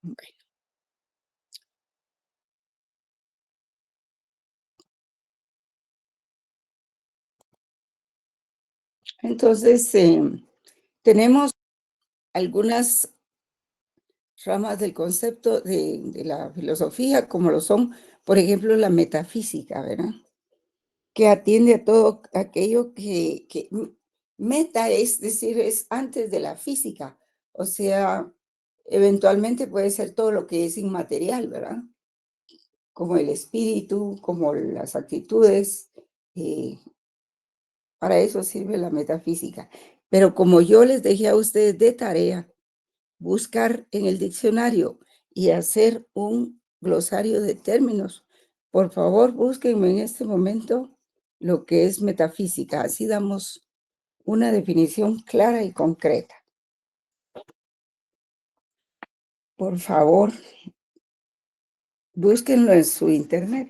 Bueno, entonces, tenemos algunas ramas del concepto de la filosofía, como lo son, por ejemplo, la metafísica, ¿verdad? Que atiende a todo aquello meta, es decir, es antes de la física, o sea, eventualmente puede ser todo lo que es inmaterial, ¿verdad? Como el espíritu, como las actitudes, eh, para eso sirve la metafísica. Pero como yo les dejé a ustedes de tarea buscar en el diccionario y hacer un glosario de términos, por favor, búsquenme en este momento lo que es metafísica. Así damos una definición clara y concreta. Por favor, búsquenlo en su internet.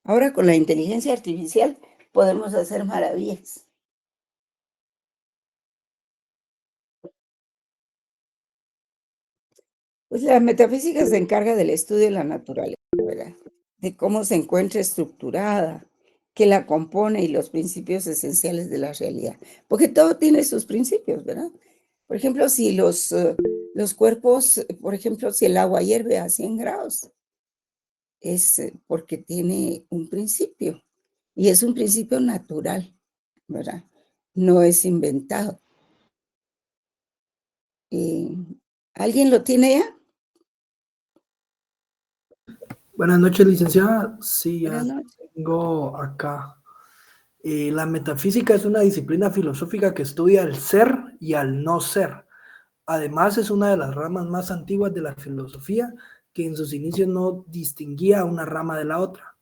Ahora con la inteligencia artificial podemos hacer maravillas. Pues la metafísica se encarga del estudio de la naturaleza, ¿verdad? De cómo se encuentra estructurada, qué la compone y los principios esenciales de la realidad. Porque todo tiene sus principios, ¿verdad? Por ejemplo, si los cuerpos, por ejemplo, si el agua hierve a 100 grados, es porque tiene un principio y es un principio natural, ¿verdad? No es inventado. Eh, ¿Alguien lo tiene ya? Buenas noches, licenciada. Sí, Buenas ya noches. tengo acá. La metafísica es una disciplina filosófica que estudia el ser y al no ser. Además, es una de las ramas más antiguas de la filosofía que en sus inicios no distinguía una rama de la otra.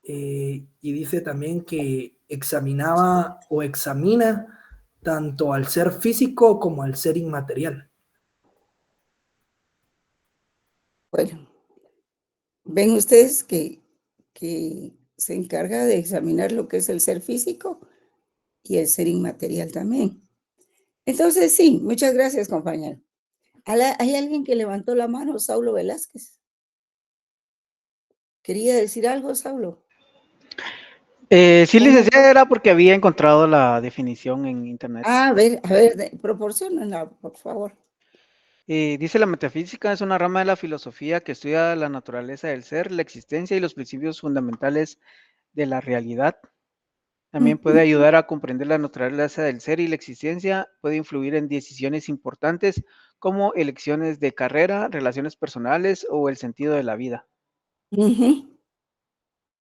Y dice también que examinaba o examina tanto al ser físico como al ser inmaterial. Bueno, ven ustedes que se encarga de examinar lo que es el ser físico y el ser inmaterial también. Entonces, sí, muchas gracias, compañero. ¿Hay alguien que levantó la mano? Saulo Velázquez. ¿Quería decir algo, Saulo? Sí, ¿Cómo? licenciada, era porque había encontrado la definición en internet. A ver, proporciónenla, por favor. Dice la metafísica es una rama de la filosofía que estudia la naturaleza del ser, la existencia y los principios fundamentales de la realidad. También puede Ujú, ayudar a comprender la naturaleza del ser y la existencia, puede influir en decisiones importantes como elecciones de carrera, relaciones personales o el sentido de la vida. ujú.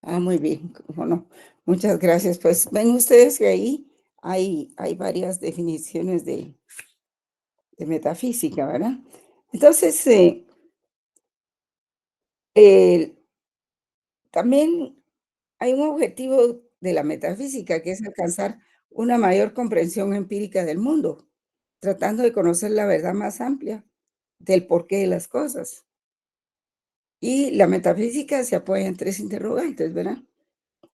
Ah, muy bien, cómo no. Muchas gracias. Pues ven ustedes que ahí hay varias definiciones de metafísica, ¿verdad? Entonces, eh, también hay un objetivo de la metafísica, que es alcanzar una mayor comprensión empírica del mundo, tratando de conocer la verdad más amplia del porqué de las cosas. Y la metafísica se apoya en tres interrogantes, ¿verdad?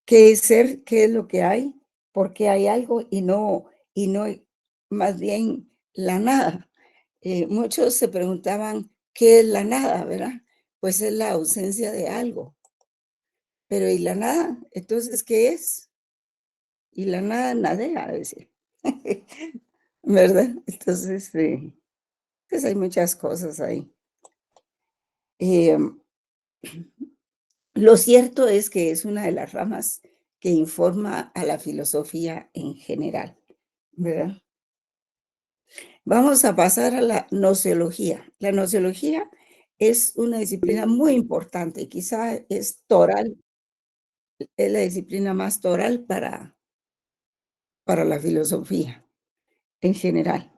¿Qué es ser? ¿Qué es lo que hay? ¿Por qué hay algo? Y no más bien la nada. Muchos se preguntaban, ¿qué es la nada, verdad? Pues es la ausencia de algo. Pero ¿y la nada? Entonces, ¿qué es? Y la nada nadea, decía. ¿Verdad? Entonces, pues hay muchas cosas ahí. Em, lo cierto es que es una de las ramas que informa a la filosofía en general, ¿verdad? Vamos a pasar a la nociología. La nociología es una disciplina muy importante, quizá es toral, es la disciplina más toral para la filosofía en general.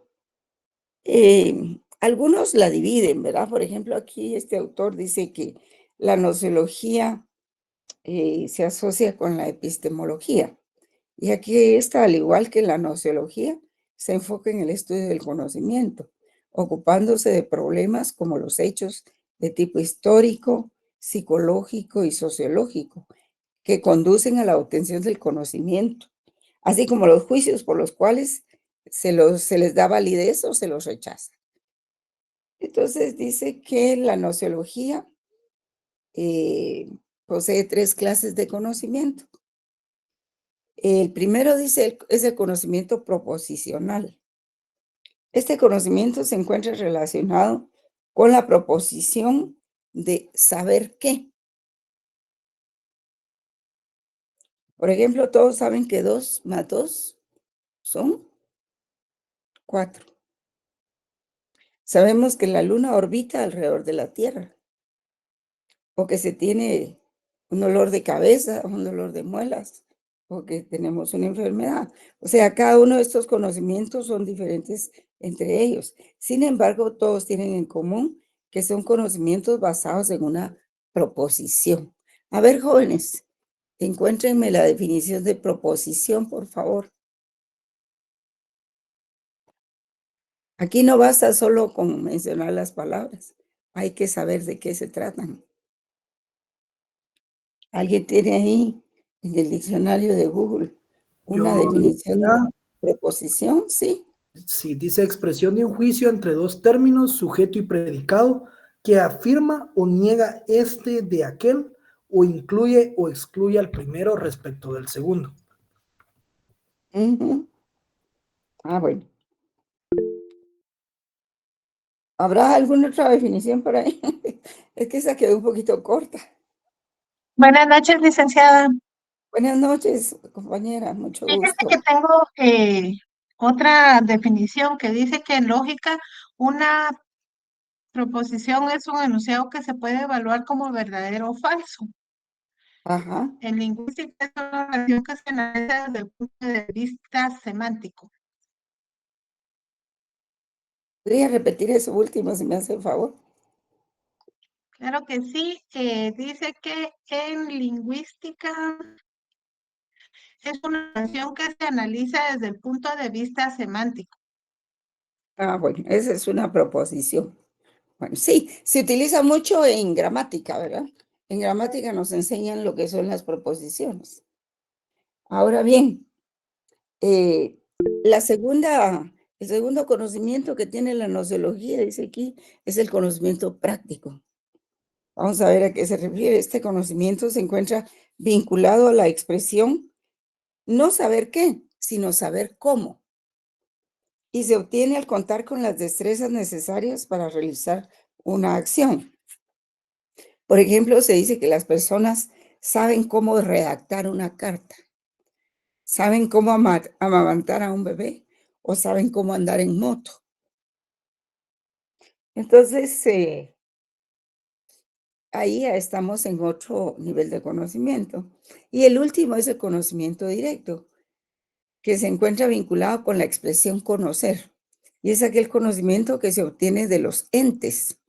Algunos la dividen, ¿verdad? Por ejemplo, aquí este autor dice que la nociología se asocia con la epistemología. Y aquí está, al igual que la nociología, se enfoca en el estudio del conocimiento, ocupándose de problemas como los hechos de tipo histórico, psicológico y sociológico, que conducen a la obtención del conocimiento, así como los juicios por los cuales se les da validez o se los rechaza. Entonces dice que la nociología posee 3 clases de conocimiento. El primero dice es el conocimiento proposicional. Este conocimiento se encuentra relacionado con la proposición de saber qué. Por ejemplo, todos saben que 2 más 2 son 4. Sabemos que la Luna orbita alrededor de la Tierra, o que se tiene un dolor de cabeza, un dolor de muelas, o que tenemos una enfermedad. O sea, cada uno de estos conocimientos son diferentes entre ellos. Sin embargo, todos tienen en común que son conocimientos basados en una proposición. A ver, jóvenes, encuéntrenme la definición de proposición, por favor. Aquí no basta solo con mencionar las palabras, hay que saber de qué se tratan. ¿Alguien tiene ahí en el diccionario de Google una Yo, definición de ya, preposición? Sí. sí, dice expresión de un juicio entre dos términos, sujeto y predicado, que afirma o niega este de aquel, o incluye o excluye al primero respecto del segundo. Ujú. Ah, bueno. ¿Habrá alguna otra definición por ahí? Es que esa quedó un poquito corta. Buenas noches, licenciada. Buenas noches, compañera, mucho Fíjese que gusto. tengo otra definición que dice que en lógica una proposición es un enunciado que se puede evaluar como verdadero o falso. Ajá. En lingüística es una relación que se analiza desde el punto de vista semántico. ¿Podría repetir eso último si me hace el favor? Claro que sí, dice que en lingüística es una relación que se analiza desde el punto de vista semántico. Ah, bueno, esa es una proposición. Bueno, sí, se utiliza mucho en gramática, ¿verdad? En gramática nos enseñan lo que son las proposiciones. Ahora bien, eh, el segundo conocimiento que tiene la nociología, dice aquí, es el conocimiento práctico. Vamos a ver a qué se refiere. Este conocimiento se encuentra vinculado a la expresión no saber qué, sino saber cómo. Y se obtiene al contar con las destrezas necesarias para realizar una acción. Por ejemplo, se dice que las personas saben cómo redactar una carta, saben cómo amamantar a un bebé o saben cómo andar en moto. Entonces, ahí ya estamos en otro nivel de conocimiento. Y el último es el conocimiento directo, que se encuentra vinculado con la expresión conocer. Y es aquel conocimiento que se obtiene de los entes.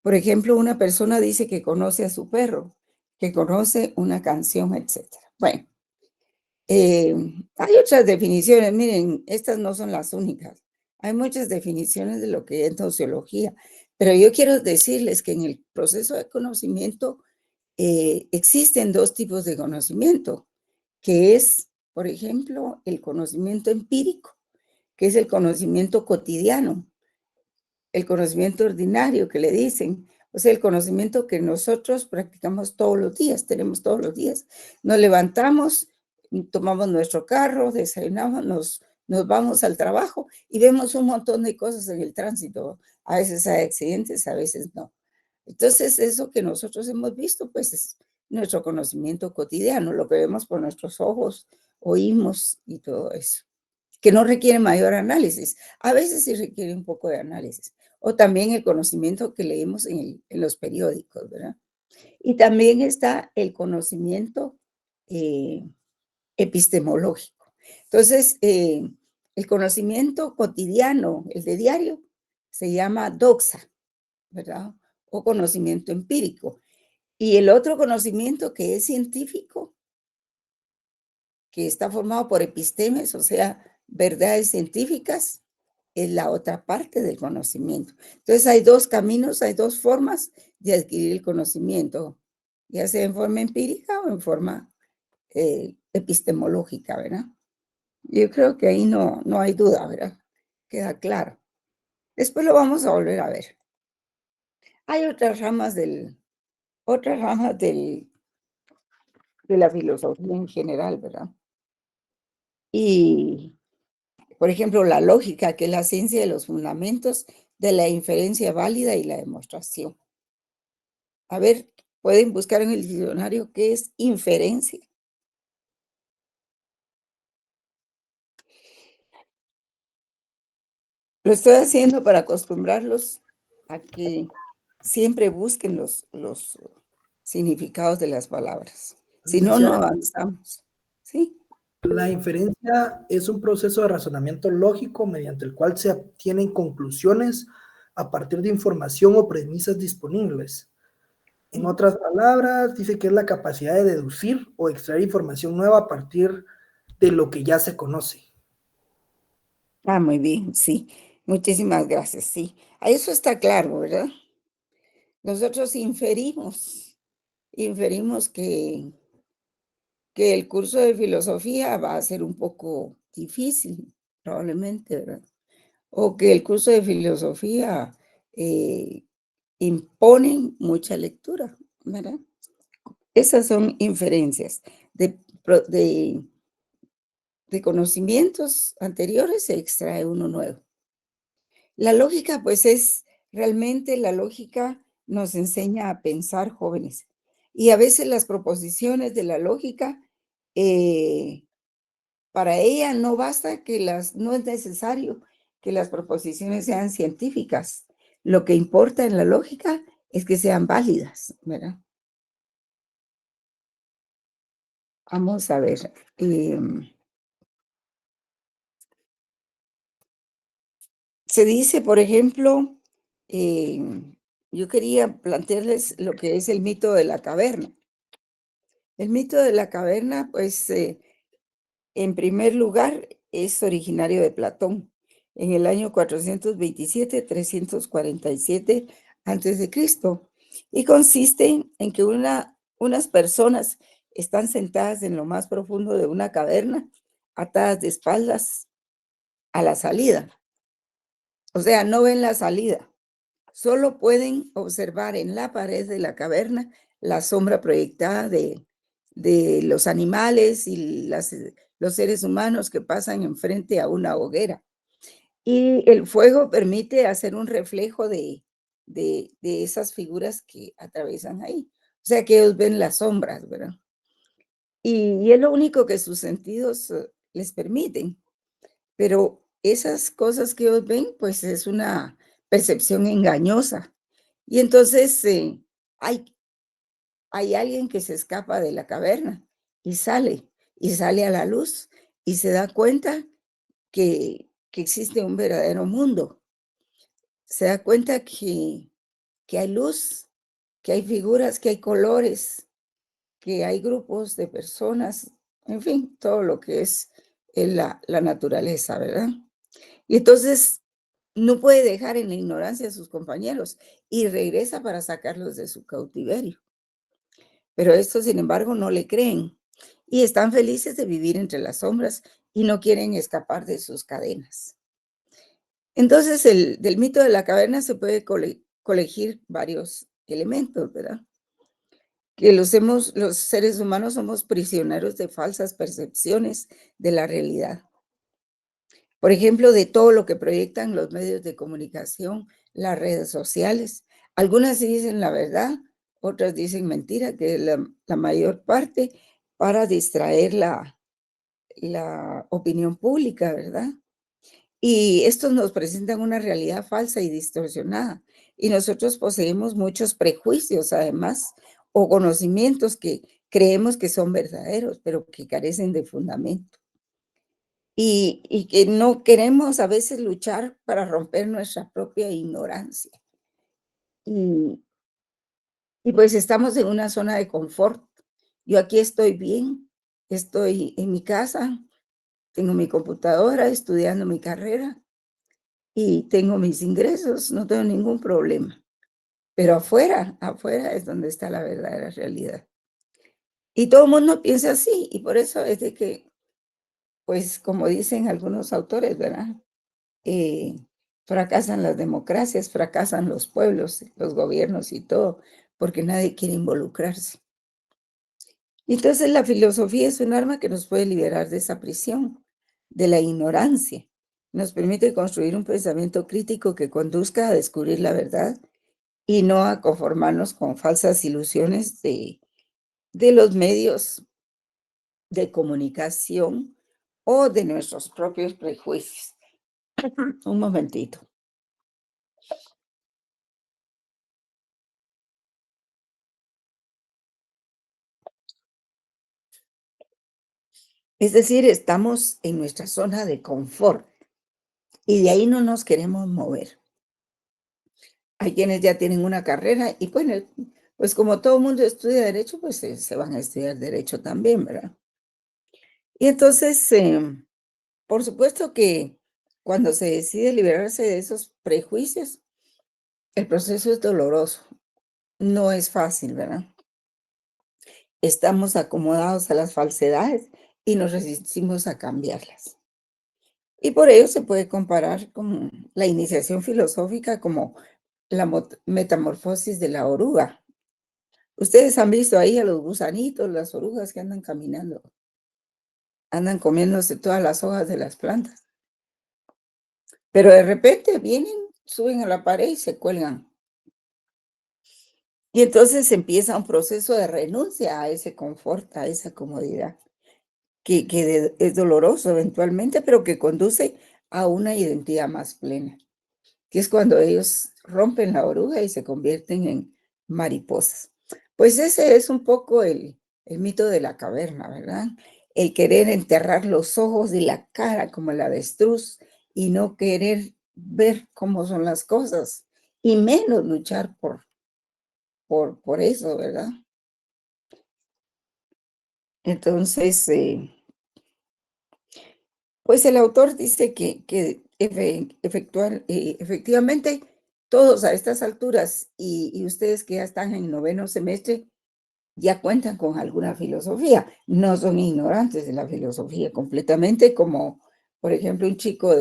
Por ejemplo, una persona dice que conoce a su perro, que conoce una canción, etcétera. Bueno, hay otras definiciones, miren, estas no son las únicas. Hay muchas definiciones de lo que es sociología, pero yo quiero decirles que en el proceso de conocimiento existen 2 tipos de conocimiento, que es, por ejemplo, el conocimiento empírico, que es el conocimiento cotidiano, el conocimiento ordinario que le dicen, o sea, el conocimiento que nosotros practicamos todos los días, tenemos todos los días. Nos levantamos, tomamos nuestro carro, desayunamos, nos vamos al trabajo y vemos un montón de cosas en el tránsito. A veces hay accidentes, a veces no. Entonces, eso que nosotros hemos visto, pues es nuestro conocimiento cotidiano, lo que vemos por nuestros ojos, oímos y todo eso, que no requiere mayor análisis. A veces sí requiere un poco de análisis. O también el conocimiento que leemos en los periódicos, ¿verdad? Y también está el conocimiento eh, epistemológico. Entonces, el conocimiento cotidiano, el de diario, se llama doxa, ¿verdad? O conocimiento empírico. Y el otro conocimiento que es científico, que está formado por epistemes, o sea, verdades científicas, es la otra parte del conocimiento. Entonces hay 2 caminos, hay 2 formas de adquirir el conocimiento, ya sea en forma empírica o en forma epistemológica, ¿verdad? Yo creo que ahí no hay duda, ¿verdad? Queda claro. Después lo vamos a volver a ver. Hay otras ramas de la filosofía en general, ¿verdad? Y, por ejemplo, la lógica, que es la ciencia de los fundamentos de la inferencia válida y la demostración. A ver, pueden buscar en el diccionario qué es inferencia. Lo estoy haciendo para acostumbrarlos a que siempre busquen los significados de las palabras. Si no, no Licenciada, avanzamos. ¿Sí? la inferencia es un proceso de razonamiento lógico mediante el cual se obtienen conclusiones a partir de información o premisas disponibles. En otras palabras, dice que es la capacidad de deducir o extraer información nueva a partir de lo que ya se conoce. Ah, muy bien, sí. Muchísimas gracias, sí. A eso está claro, ¿verdad? Nosotros inferimos que el curso de filosofía va a ser un poco difícil, probablemente, ¿verdad? O que el curso de filosofía impone mucha lectura, ¿verdad? Esas son inferencias de, de conocimientos anteriores, se extrae uno nuevo. La lógica, pues realmente la lógica nos enseña a pensar, jóvenes. Y a veces las proposiciones de la lógica, para ella no basta no es necesario que las proposiciones sean científicas. Lo que importa en la lógica es que sean válidas, ¿verdad? Vamos a ver. Se dice, por ejemplo, yo quería plantearles lo que es el mito de la caverna. El mito de la caverna, pues, en primer lugar, es originario de Platón, en el año 427-347 antes de Cristo, y consiste en que unas personas están sentadas en lo más profundo de una caverna, atadas de espaldas a la salida. O sea, no ven la salida. Solo pueden observar en la pared de la caverna la sombra proyectada de los animales y los seres humanos que pasan enfrente a una hoguera. Y el fuego permite hacer un reflejo de esas figuras que atraviesan ahí. O sea que ellos ven las sombras, ¿verdad? Y es lo único que sus sentidos les permiten. Pero esas cosas que ellos ven, pues es una percepción engañosa. Y entonces hay, hay alguien que se escapa de la caverna y sale a la luz y se da cuenta que existe un verdadero mundo. Se da cuenta que hay luz, que hay figuras, que hay colores, que hay grupos de personas, en fin, todo lo que es la naturaleza, ¿verdad? Y entonces no puede dejar en la ignorancia a sus compañeros y regresa para sacarlos de su cautiverio. Pero estos, sin embargo, no le creen y están felices de vivir entre las sombras y no quieren escapar de sus cadenas. Entonces, del mito de la caverna se puede colegir varios elementos, ¿verdad? Que los seres humanos somos prisioneros de falsas percepciones de la realidad. Por ejemplo, de todo lo que proyectan los medios de comunicación, las redes sociales. Algunas sí dicen la verdad, otras dicen mentira, que es la mayor parte para distraer la opinión pública, ¿verdad? Y estos nos presentan una realidad falsa y distorsionada. Y nosotros poseemos muchos prejuicios, además, o conocimientos que creemos que son verdaderos, pero que carecen de fundamento. Y que no queremos a veces luchar para romper nuestra propia ignorancia. Y, y pues estamos en una zona de confort. Yo aquí estoy bien, estoy en mi casa, tengo mi computadora, estudiando mi carrera y tengo mis ingresos, no tengo ningún problema. Pero afuera es donde está la verdadera realidad. Y todo el mundo piensa así, y por eso es de que, pues como dicen algunos autores, ¿verdad? fracasan las democracias, fracasan los pueblos, los gobiernos y todo, porque nadie quiere involucrarse. Y entonces la filosofía es un arma que nos puede liberar de esa prisión, de la ignorancia. Nos permite construir un pensamiento crítico que conduzca a descubrir la verdad y no a conformarnos con falsas ilusiones de los medios de comunicación o de nuestros propios prejuicios. Un momentito. Es decir, estamos en nuestra zona de confort y de ahí no nos queremos mover. Hay quienes ya tienen una carrera y pues como todo mundo estudia derecho, pues se van a estudiar derecho también, ¿verdad? Y entonces, por supuesto que cuando se decide liberarse de esos prejuicios, el proceso es doloroso, no es fácil, ¿verdad? Estamos acomodados a las falsedades y nos resistimos a cambiarlas. Y por ello se puede comparar con la iniciación filosófica como la metamorfosis de la oruga. Ustedes han visto ahí a los gusanitos, las orugas que andan caminando, andan comiéndose todas las hojas de las plantas, pero de repente vienen, suben a la pared y se cuelgan. Y entonces empieza un proceso de renuncia a ese confort, a esa comodidad, que es doloroso eventualmente, pero que conduce a una identidad más plena, que es cuando ellos rompen la oruga y se convierten en mariposas. Pues ese es un poco el mito de la caverna, ¿verdad? El querer enterrar los ojos y la cara como el avestruz y no querer ver cómo son las cosas y menos luchar por eso, ¿verdad? Entonces, pues el autor dice que efectivamente todos a estas alturas y ustedes que ya están en noveno semestre ya cuentan con alguna filosofía, no son ignorantes de la filosofía completamente como, por ejemplo, un chico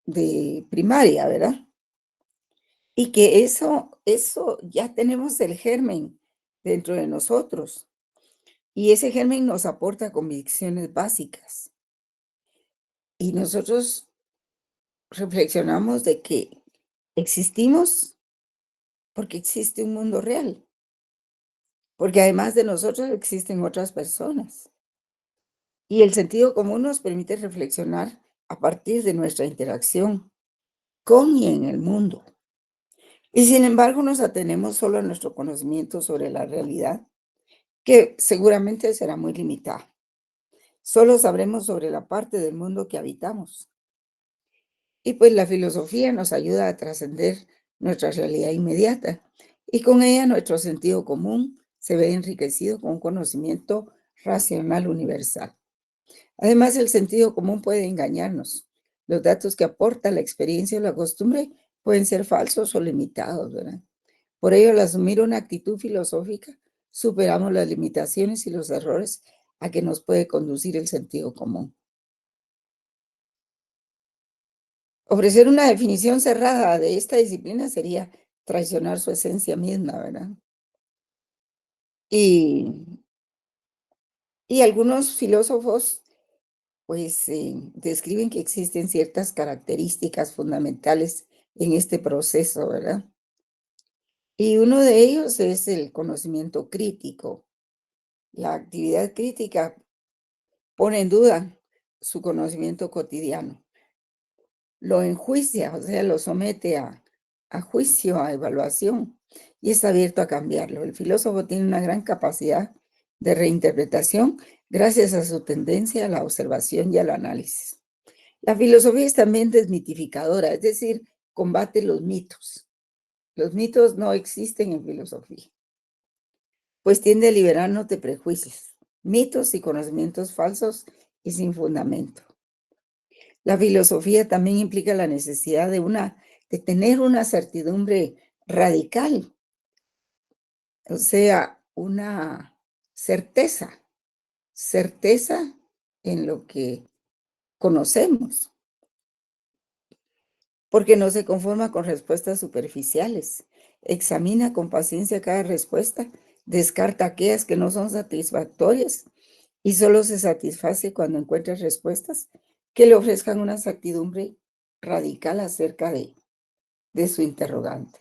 de primaria, ¿verdad? Y que eso ya tenemos el germen dentro de nosotros y ese germen nos aporta convicciones básicas y nosotros reflexionamos de que existimos porque existe un mundo real, porque además de nosotros existen otras personas. Y el sentido común nos permite reflexionar a partir de nuestra interacción con y en el mundo. Y sin embargo nos atenemos solo a nuestro conocimiento sobre la realidad, que seguramente será muy limitada. Solo sabremos sobre la parte del mundo que habitamos. Y pues la filosofía nos ayuda a trascender nuestra realidad inmediata y con ella nuestro sentido común se ve enriquecido con un conocimiento racional universal. Además, el sentido común puede engañarnos. Los datos que aporta la experiencia o la costumbre pueden ser falsos o limitados, ¿verdad? Por ello, al asumir una actitud filosófica, superamos las limitaciones y los errores a que nos puede conducir el sentido común. Ofrecer una definición cerrada de esta disciplina sería traicionar su esencia misma, ¿verdad? Y, y algunos filósofos pues describen que existen ciertas características fundamentales en este proceso, ¿verdad? Y uno de ellos es el conocimiento crítico. La actividad crítica pone en duda su conocimiento cotidiano, lo enjuicia, o sea, lo somete a juicio, a evaluación, y está abierto a cambiarlo. El filósofo tiene una gran capacidad de reinterpretación gracias a su tendencia a la observación y al análisis. La filosofía es también desmitificadora, es decir, combate los mitos. Los mitos no existen en filosofía, pues tiende a liberarnos de prejuicios, mitos y conocimientos falsos y sin fundamento. La filosofía también implica la necesidad de tener una certidumbre radical, o sea, una certeza, certeza en lo que conocemos. porque no se conforma con respuestas superficiales. Examina con paciencia cada respuesta, descarta aquellas que no son satisfactorias y solo se satisface cuando encuentra respuestas que le ofrezcan una certidumbre radical acerca de su interrogante.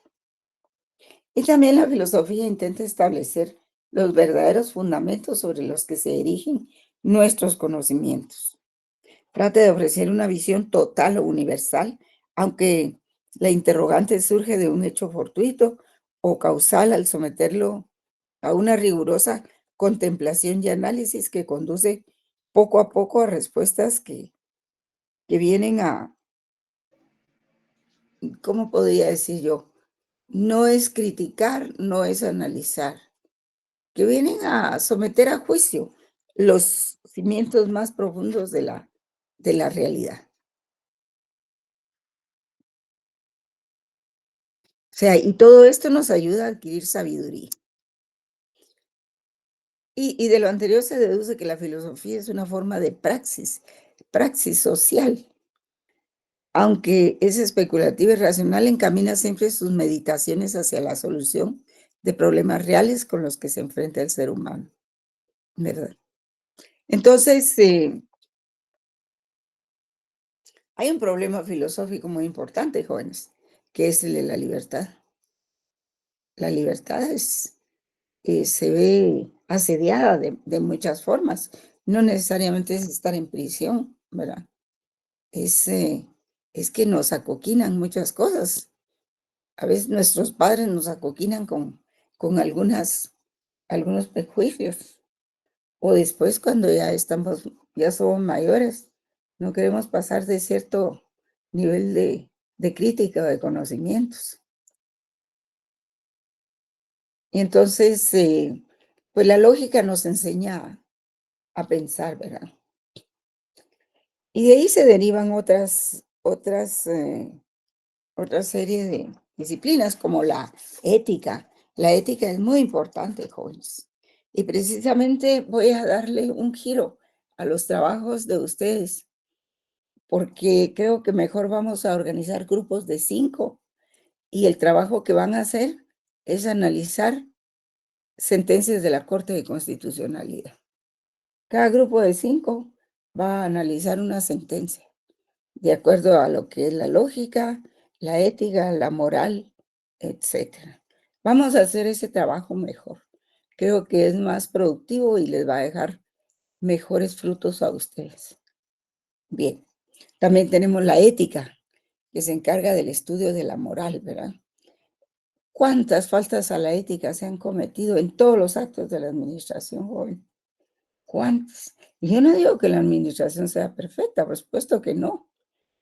Y también la filosofía intenta establecer los verdaderos fundamentos sobre los que se erigen nuestros conocimientos. Trata de ofrecer una visión total o universal, aunque la interrogante surge de un hecho fortuito o causal al someterlo a una rigurosa contemplación y análisis que conduce poco a poco a respuestas que vienen a, ¿cómo podría decir yo? No es criticar, no es analizar, que vienen a someter a juicio los cimientos más profundos de la realidad. O sea, y todo esto nos ayuda a adquirir sabiduría. Y de lo anterior se deduce que la filosofía es una forma de praxis social. Aunque es especulativa y racional, encamina siempre sus meditaciones hacia la solución de problemas reales con los que se enfrenta el ser humano, ¿verdad? Entonces, hay un problema filosófico muy importante, jóvenes, que es el de la libertad. La libertad se ve asediada de muchas formas. No necesariamente es estar en prisión, ¿verdad? Es, es que nos acoquinan muchas cosas. A veces nuestros padres nos acoquinan con algunos prejuicios. O después cuando ya somos mayores, no queremos pasar de cierto nivel de crítica o de conocimientos. Y entonces, pues la lógica nos enseña a pensar, ¿verdad? Y de ahí se derivan otra serie de disciplinas como la ética. La ética es muy importante, jóvenes. Y precisamente voy a darle un giro a los trabajos de ustedes, porque creo que mejor vamos a organizar grupos de 5 y el trabajo que van a hacer es analizar sentencias de la Corte de Constitucionalidad. Cada grupo de 5 va a analizar una sentencia de acuerdo a lo que es la lógica, la ética, la moral, etcétera. Vamos a hacer ese trabajo mejor. Creo que es más productivo y les va a dejar mejores frutos a ustedes. Bien, también tenemos la ética, que se encarga del estudio de la moral, ¿verdad? ¿Cuántas faltas a la ética se han cometido en todos los actos de la administración joven? ¿Cuántas? Y yo no digo que la administración sea perfecta, por supuesto que no,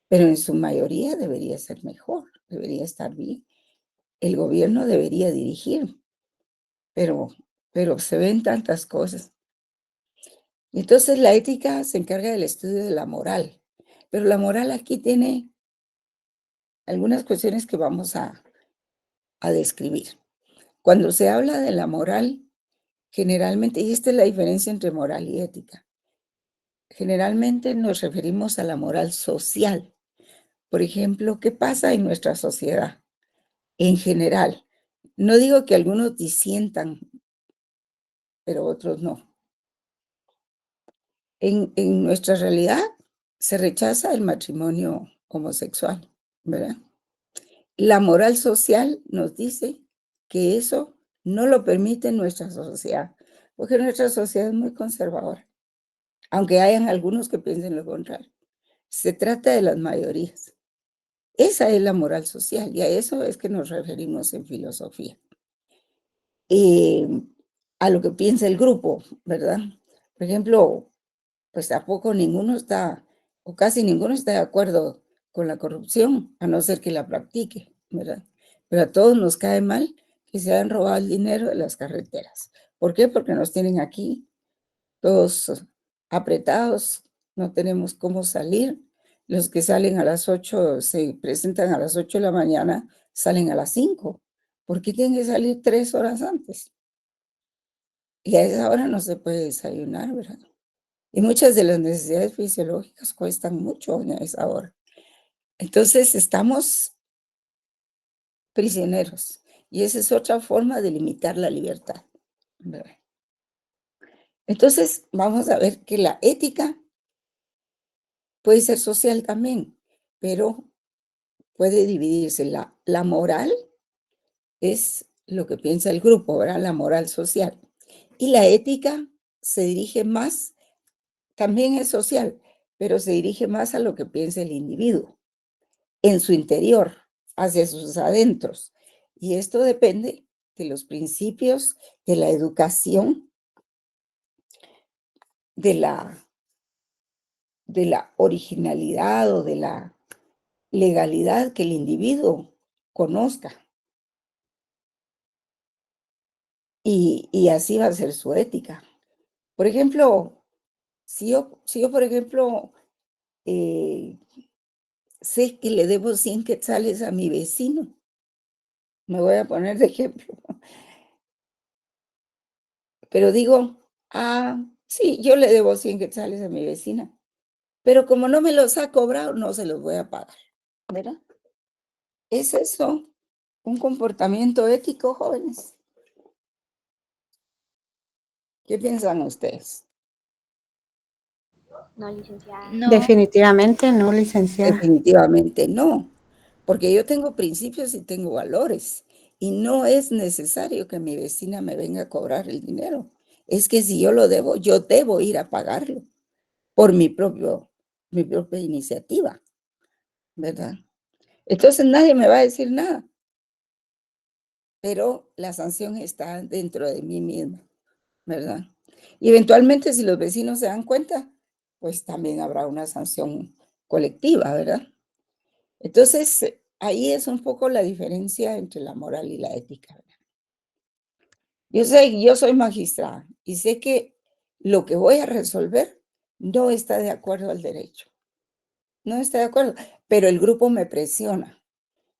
pero en su mayoría debería ser mejor, debería estar bien. El gobierno debería dirigir, pero, pero se ven tantas cosas. Entonces la ética se encarga del estudio de la moral, pero la moral aquí tiene algunas cuestiones que vamos a describir. Cuando se habla de la moral, generalmente, y esta es la diferencia entre moral y ética, generalmente nos referimos a la moral social. Por ejemplo, ¿qué pasa en nuestra sociedad? En general, no digo que algunos disientan, pero otros no. En nuestra realidad se rechaza el matrimonio homosexual, ¿verdad? La moral social nos dice que eso no lo permite nuestra sociedad, porque nuestra sociedad es muy conservadora, aunque hayan algunos que piensen lo contrario. Se trata de las mayorías. Esa es la moral social y a eso es que nos referimos en filosofía. eh, a lo que piensa el grupo, ¿verdad? Por ejemplo, pues tampoco ninguno está, o casi ninguno está de acuerdo con la corrupción, a no ser que la practique, ¿verdad? Pero a todos nos cae mal que se hayan robado el dinero de las carreteras. ¿Por qué? Porque nos tienen aquí todos apretados, no tenemos cómo salir. Los que salen a las 8, se presentan a las 8 de la mañana, salen a las 5. ¿Por qué tienen que salir 3 horas antes? Y a esa hora no se puede desayunar, ¿verdad? Y muchas de las necesidades fisiológicas cuestan mucho en esa hora. Entonces estamos prisioneros y esa es otra forma de limitar la libertad, ¿verdad? Entonces vamos a ver que la ética puede ser social también, pero puede dividirse. La moral es lo que piensa el grupo, ¿verdad? La moral social. Y la ética se dirige más, también es social, pero se dirige más a lo que piensa el individuo, en su interior, hacia sus adentros. Y esto depende de los principios, de la educación, de la originalidad o de la legalidad que el individuo conozca. Y así va a ser su ética. Por ejemplo, si yo por ejemplo, eh, sé que le debo 100 quetzales a mi vecino, me voy a poner de ejemplo, pero digo: "Ah, sí, yo le debo 100 quetzales a mi vecina, pero como no me los ha cobrado, no se los voy a pagar", ¿verdad? ¿Es eso un comportamiento ético, jóvenes? ¿Qué piensan ustedes? No, licenciada. No, Definitivamente no, licenciada. Definitivamente no, porque yo tengo principios y tengo valores, y no es necesario que mi vecina me venga a cobrar el dinero. Es que si yo lo debo, yo debo ir a pagarlo por mi propia iniciativa, ¿verdad? Entonces nadie me va a decir nada, pero la sanción está dentro de mí misma, ¿verdad? Y eventualmente, si los vecinos se dan cuenta, pues también habrá una sanción colectiva, ¿verdad? Entonces, ahí es un poco la diferencia entre la moral y la ética, ¿verdad? Yo soy magistrada y sé que lo que voy a resolver no está de acuerdo al derecho, no está de acuerdo, pero el grupo me presiona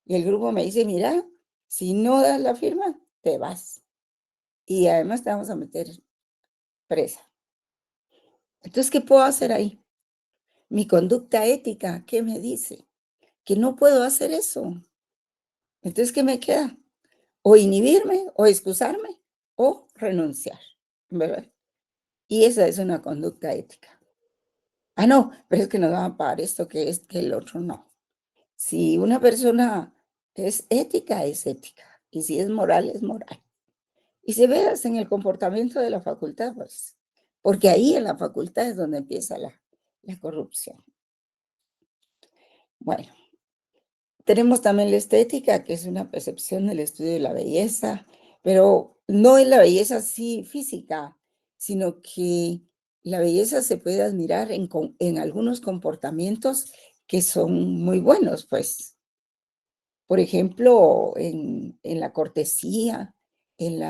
y el grupo me dice: "Mira, si no das la firma, te vas y además te vamos a meter presa". Entonces, ¿qué puedo hacer ahí? Mi conducta ética, ¿qué me dice? Que no puedo hacer eso. Entonces, ¿qué me queda? O inhibirme, o excusarme, o renunciar, ¿verdad? Y esa es una conducta ética. Ah, no, pero es que nos van a pagar esto, que es que el otro no. Si una persona es ética, es ética. Y si es moral, es moral. Y se ve hasta en el comportamiento de la facultad, pues, porque ahí en la facultad es donde empieza la corrupción. Bueno, tenemos también la estética, que es una percepción del estudio de la belleza, pero no es la belleza así física, sino que la belleza se puede admirar en algunos comportamientos que son muy buenos, pues. Por ejemplo, en la cortesía, en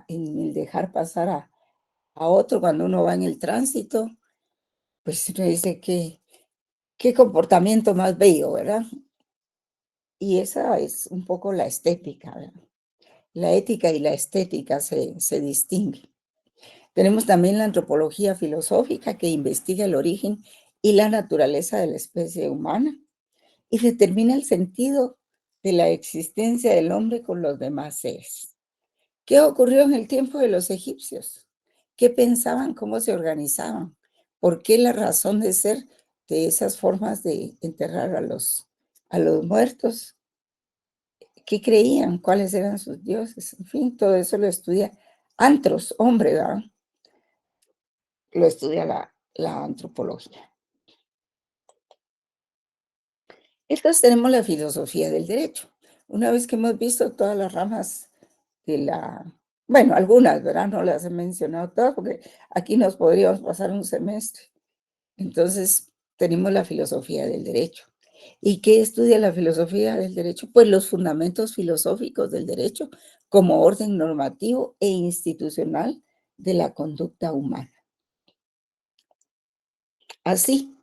el dejar pasar a otro cuando uno va en el tránsito, pues uno dice que qué comportamiento más bello, ¿verdad? Y esa es un poco la estética, ¿verdad? La ética y la estética se distinguen. Tenemos también la antropología filosófica que investiga el origen y la naturaleza de la especie humana y determina el sentido de la existencia del hombre con los demás seres. ¿Qué ocurrió en el tiempo de los egipcios? ¿Qué pensaban? ¿Cómo se organizaban? ¿Por qué la razón de ser de esas formas de enterrar a los muertos? ¿Qué creían? ¿Cuáles eran sus dioses? En fin, todo eso lo estudia antros, hombre, ¿verdad? Lo estudia la antropología. Entonces tenemos la filosofía del derecho. Una vez que hemos visto todas las ramas de bueno, algunas, ¿verdad? No las he mencionado todas porque aquí nos podríamos pasar un semestre. Entonces, tenemos la filosofía del derecho. ¿Y qué estudia la filosofía del derecho? Pues los fundamentos filosóficos del derecho como orden normativo e institucional de la conducta humana. Así,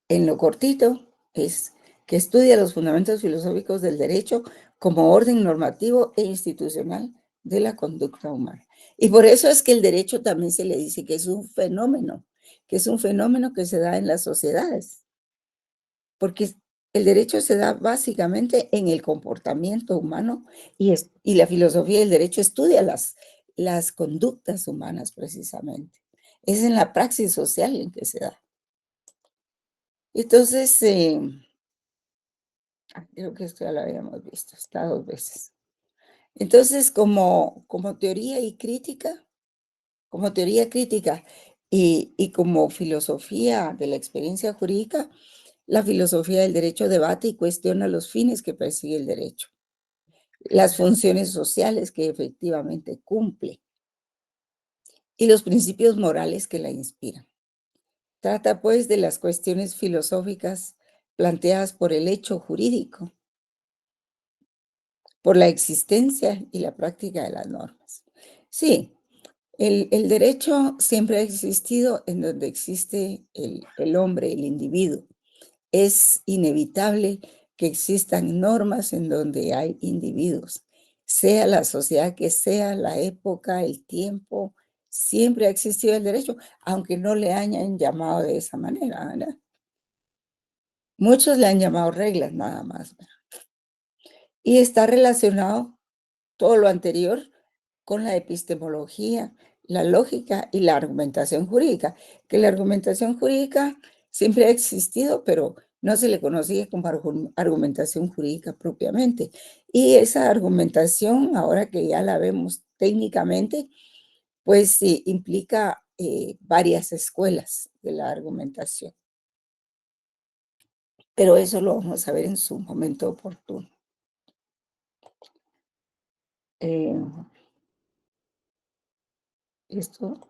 en lo cortito, es que estudia los fundamentos filosóficos del derecho como orden normativo e institucional de la conducta humana. Y por eso es que el derecho también se le dice que es un fenómeno, que es un fenómeno que se da en las sociedades. Porque El derecho se da básicamente en el comportamiento humano y la filosofía del derecho estudia las conductas humanas precisamente. Es en la praxis social en que se da. Entonces, creo que esto ya lo habíamos visto, está 2 veces. Entonces, como teoría y crítica, como teoría crítica y como filosofía de la experiencia jurídica, la filosofía del derecho debate y cuestiona los fines que persigue el derecho, las funciones sociales que efectivamente cumple y los principios morales que la inspiran. Trata, pues, de las cuestiones filosóficas planteadas por el hecho jurídico, por la existencia y la práctica de las normas. Sí, el derecho siempre ha existido en donde existe el hombre, el individuo. Es inevitable que existan normas en donde hay individuos, sea la sociedad que sea, la época, el tiempo, siempre ha existido el derecho, aunque no le hayan llamado de esa manera, ¿verdad? Muchos le han llamado reglas nada más, ¿verdad? Y está relacionado todo lo anterior con la epistemología, la lógica y la argumentación jurídica, que la argumentación jurídica siempre ha existido, pero no se le conocía como argumentación jurídica propiamente. Y esa argumentación, ahora que ya la vemos técnicamente, pues sí, implica varias escuelas de la argumentación. Pero eso lo vamos a ver en su momento oportuno. Eh, esto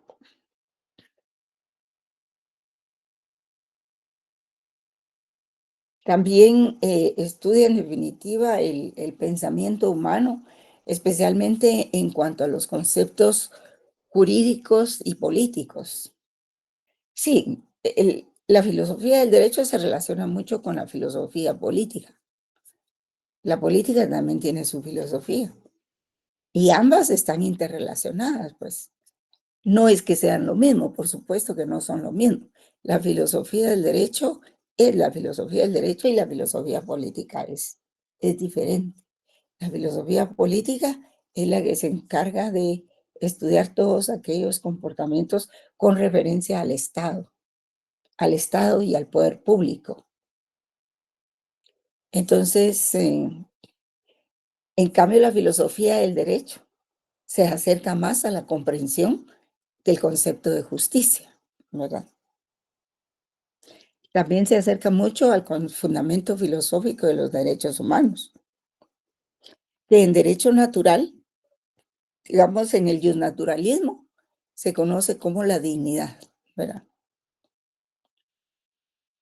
también estudia en definitiva el pensamiento humano, especialmente en cuanto a los conceptos jurídicos y políticos. Sí, la filosofía del derecho se relaciona mucho con la filosofía política. La política también tiene su filosofía y ambas están interrelacionadas, pues. No es que sean lo mismo, por supuesto que no son lo mismo. La filosofía del derecho es la filosofía del derecho y la filosofía política es diferente. La filosofía política es la que se encarga de estudiar todos aquellos comportamientos con referencia al Estado y al poder público. Entonces, en cambio, la filosofía del derecho se acerca más a la comprensión del concepto de justicia, ¿verdad? También se acerca mucho al fundamento filosófico de los derechos humanos, que en derecho natural, digamos en el justnaturalismo, se conoce como la dignidad, ¿verdad?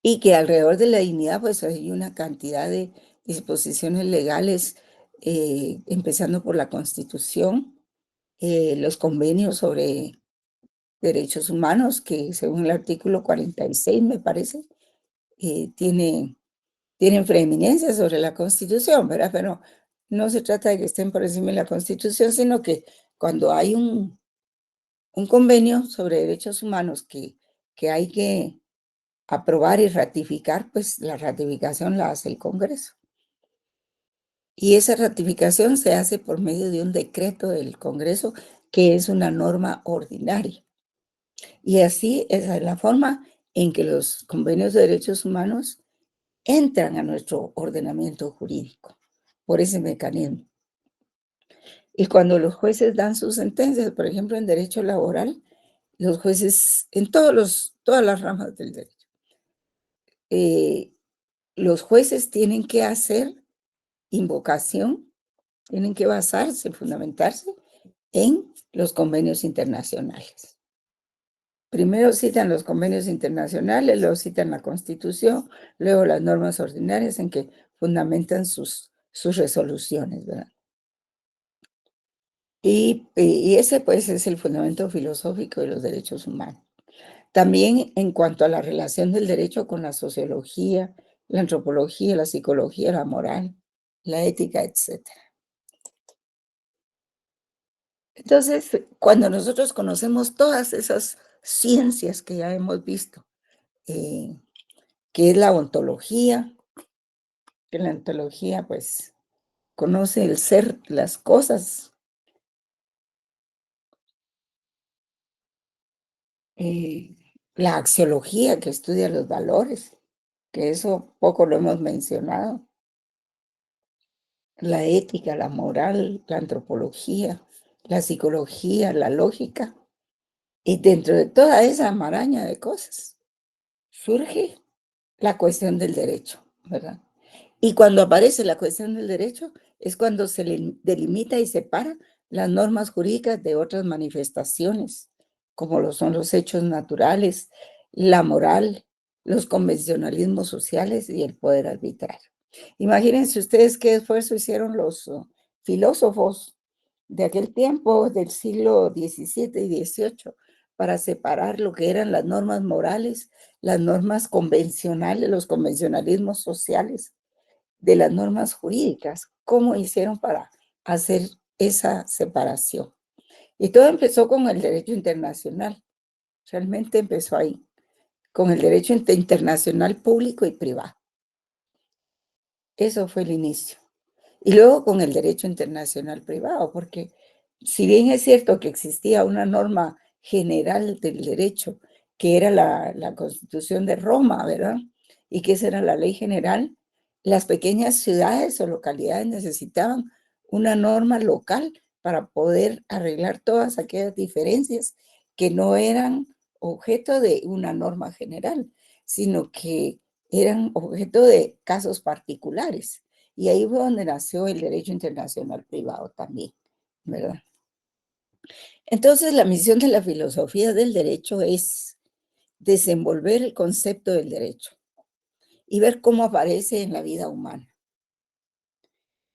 Y que alrededor de la dignidad, pues hay una cantidad de disposiciones legales, empezando por la Constitución, los convenios sobre derechos humanos, que según el artículo 46, me parece, tienen preeminencia sobre la Constitución, ¿verdad? Pero no se trata de que estén por encima de la Constitución, sino que cuando hay un convenio sobre derechos humanos que hay que aprobar y ratificar, pues la ratificación la hace el Congreso. Y esa ratificación se hace por medio de un decreto del Congreso, que es una norma ordinaria. Y así esa es la forma en que los convenios de derechos humanos entran a nuestro ordenamiento jurídico, por ese mecanismo. Y cuando los jueces dan sus sentencias, por ejemplo, en derecho laboral, los jueces, en todas las ramas del derecho, los jueces tienen que hacer invocación, tienen que basarse, fundamentarse en los convenios internacionales. Primero citan los convenios internacionales, luego citan la Constitución, luego las normas ordinarias en que fundamentan sus resoluciones, ¿verdad? Y ese, pues, es el fundamento filosófico de los derechos humanos. También en cuanto a la relación del derecho con la sociología, la antropología, la psicología, la moral, la ética, etcétera. Entonces, cuando nosotros conocemos todas esas ciencias que ya hemos visto, que es la ontología, que la ontología, pues, conoce el ser, las cosas. La axiología, que estudia los valores, que eso poco lo hemos mencionado. La ética, la moral, la antropología, la psicología, la lógica. Y dentro de toda esa maraña de cosas, surge la cuestión del derecho, ¿verdad? Y cuando aparece la cuestión del derecho, es cuando se le delimita y separa las normas jurídicas de otras manifestaciones, como lo son los hechos naturales, la moral, los convencionalismos sociales y el poder arbitrario. Imagínense ustedes qué esfuerzo hicieron los filósofos de aquel tiempo, del siglo XVII y XVIII, para separar lo que eran las normas morales, las normas convencionales, los convencionalismos sociales, de las normas jurídicas. ¿Cómo hicieron para hacer esa separación? Y todo empezó con el derecho internacional. Realmente empezó ahí, con el derecho internacional público y privado. Eso fue el inicio. Y luego con el derecho internacional privado, porque si bien es cierto que existía una norma general del derecho, que era la Constitución de Roma, ¿verdad? Y que esa era la ley general, las pequeñas ciudades o localidades necesitaban una norma local para poder arreglar todas aquellas diferencias que no eran objeto de una norma general, sino que eran objeto de casos particulares. Y ahí fue donde nació el derecho internacional privado también, ¿verdad? Entonces, la misión de la filosofía del derecho es desenvolver el concepto del derecho y ver cómo aparece en la vida humana.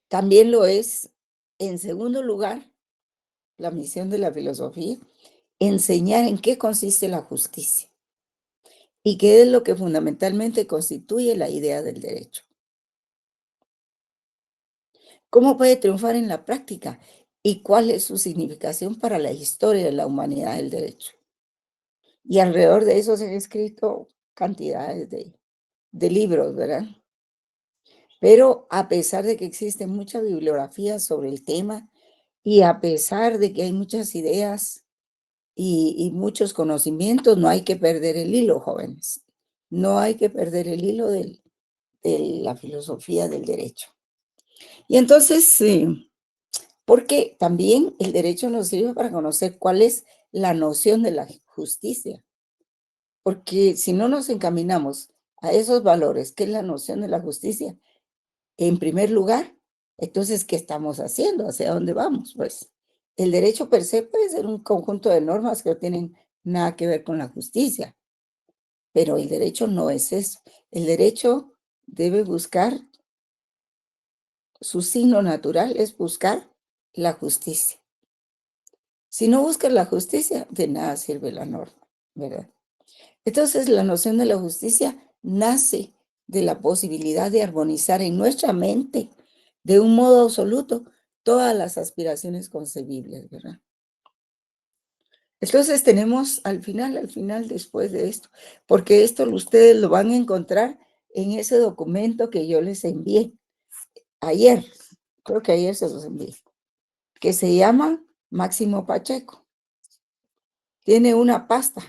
También lo es, en segundo lugar, la misión de la filosofía, enseñar en qué consiste la justicia y qué es lo que fundamentalmente constituye la idea del derecho. ¿Cómo puede triunfar en la práctica? ¿Y cuál es su significación para la historia de la humanidad del derecho? Y alrededor de eso se han escrito cantidades de libros, ¿verdad? Pero a pesar de que existe mucha bibliografía sobre el tema y a pesar de que hay muchas ideas y muchos conocimientos, no hay que perder el hilo, jóvenes. No hay que perder el hilo de la filosofía del derecho. Y entonces, porque también el derecho nos sirve para conocer cuál es la noción de la justicia. Porque si no nos encaminamos a esos valores, que es la noción de la justicia, en primer lugar, entonces, ¿qué estamos haciendo? ¿Hacia dónde vamos? Pues el derecho per se puede ser un conjunto de normas que no tienen nada que ver con la justicia, pero el derecho no es eso. El derecho debe buscar, su signo natural es buscar la justicia. Si no buscas la justicia, de nada sirve la norma, ¿verdad? Entonces, la noción de la justicia nace de la posibilidad de armonizar en nuestra mente, de un modo absoluto, todas las aspiraciones concebibles, ¿verdad? Entonces, tenemos al final, después de esto, porque esto ustedes lo van a encontrar en ese documento que yo les envié ayer, creo que ayer se los envié, que se llama Máximo Pacheco. Tiene una pasta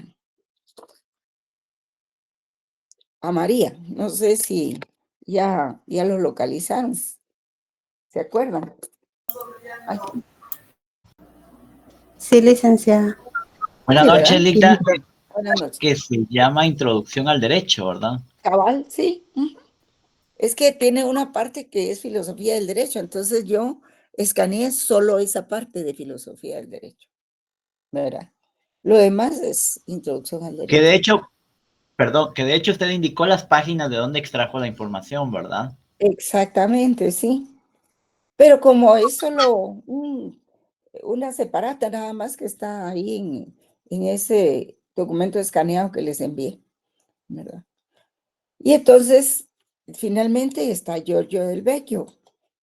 a María. No sé si ya lo localizaron. ¿Se acuerdan? Ay, Sí, licenciada. Buenas sí, noches, ¿verdad? Lita, Buenas noches. que se llama Introducción al Derecho, ¿verdad? Cabal, sí. Es que tiene una parte que es filosofía del derecho, entonces yo escaneé solo esa parte de filosofía del derecho, ¿verdad? Lo demás es introducción al Que derecho. de hecho, perdón, que de hecho usted indicó las páginas de donde extrajo la información, ¿verdad? Exactamente, sí. Pero como es solo una separata nada más que está ahí en ese documento escaneado que les envié, ¿verdad? Y entonces, finalmente está Giorgio del Vecchio,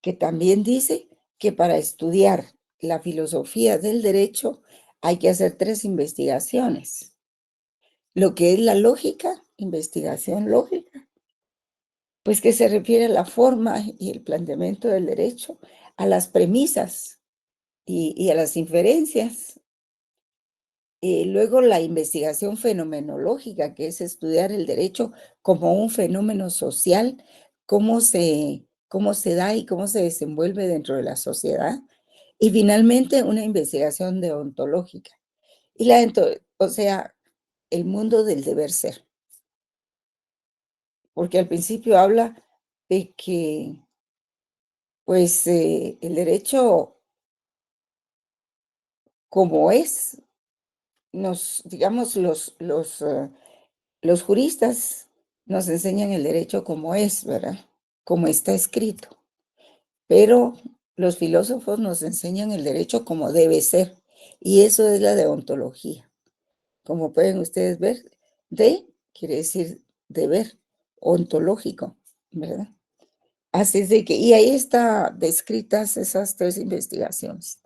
que también dice que para estudiar la filosofía del derecho hay que hacer 3 investigaciones. Lo que es la lógica, investigación lógica, Pues que se refiere a la forma y el planteamiento del derecho, a las premisas y a las inferencias. Luego la investigación fenomenológica, que es estudiar el derecho como un fenómeno social, cómo se da y cómo se desenvuelve dentro de la sociedad. Y finalmente una investigación deontológica. Y o sea, el mundo del deber ser. Porque al principio habla de que, pues, el derecho como es, digamos, los juristas nos enseñan el derecho como es, ¿verdad? Como está escrito. Pero los filósofos nos enseñan el derecho como debe ser. Y eso es la deontología. Como pueden ustedes ver, quiere decir deber, ontológico, ¿verdad? Así es de que, y ahí está descritas esas 3 investigaciones.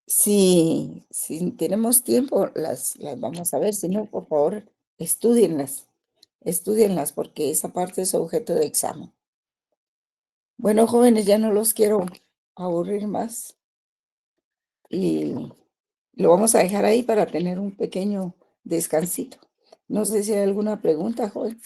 Si tenemos tiempo, las vamos a ver, si no, por favor, estudienlas, porque esa parte es objeto de examen. Bueno, jóvenes, ya no los quiero aburrir más y lo vamos a dejar ahí para tener un pequeño descansito. No sé si hay alguna pregunta, joven.